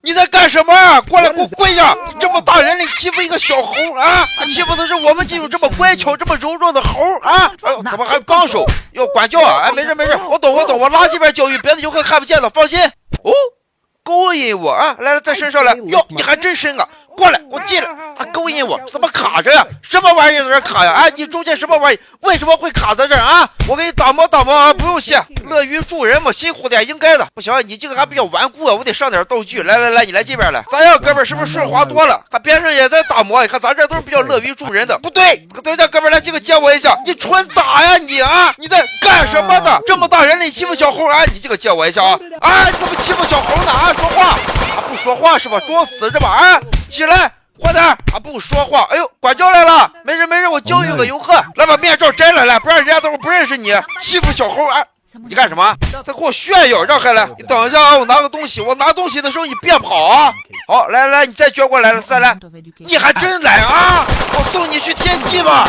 你在干什么？过来给我跪下！你这么大人力欺负一个小猴啊！欺负的是我们这种这么乖巧、这么柔弱的猴啊！怎么还帮手？要管教啊？哎，没事没事，我懂，我拉这边教育，别的游客看不见了，放心。哦，勾引我啊！来，在身上来。哟，你还真深啊！过来，给我进来！还勾引我，怎么卡着呀？什么玩意在这卡呀？哎，你中间什么玩意？为什么会卡在这儿啊？我给你打磨啊，不用谢，乐于助人嘛，辛苦点应该的。不行，你这个还比较顽固啊，我得上点道具。来，你来这边来。咋样，哥们儿，是不是顺滑多了？他边上也在打磨，你看咱这都是比较乐于助人的。不对，等一下，哥们儿，来这个接我一下。你纯打呀你啊！你在干什么呢？这么大人力欺负小猴啊！你这个接我一下啊！啊，你怎么欺负小猴呢？啊，说话啊，不说话是吧？装死是吧？啊，起来！快点啊！不说话！哎呦，管教来了！没事，我教育个游客。来，把面罩摘来，不然人家都不认识你。欺负小猴啊！你干什么？在给我炫耀！让开来！你等一下啊，我拿个东西。我拿东西的时候你别跑啊！好，来，你再撅过来了，再来。你还真来啊！我送你去天际吧。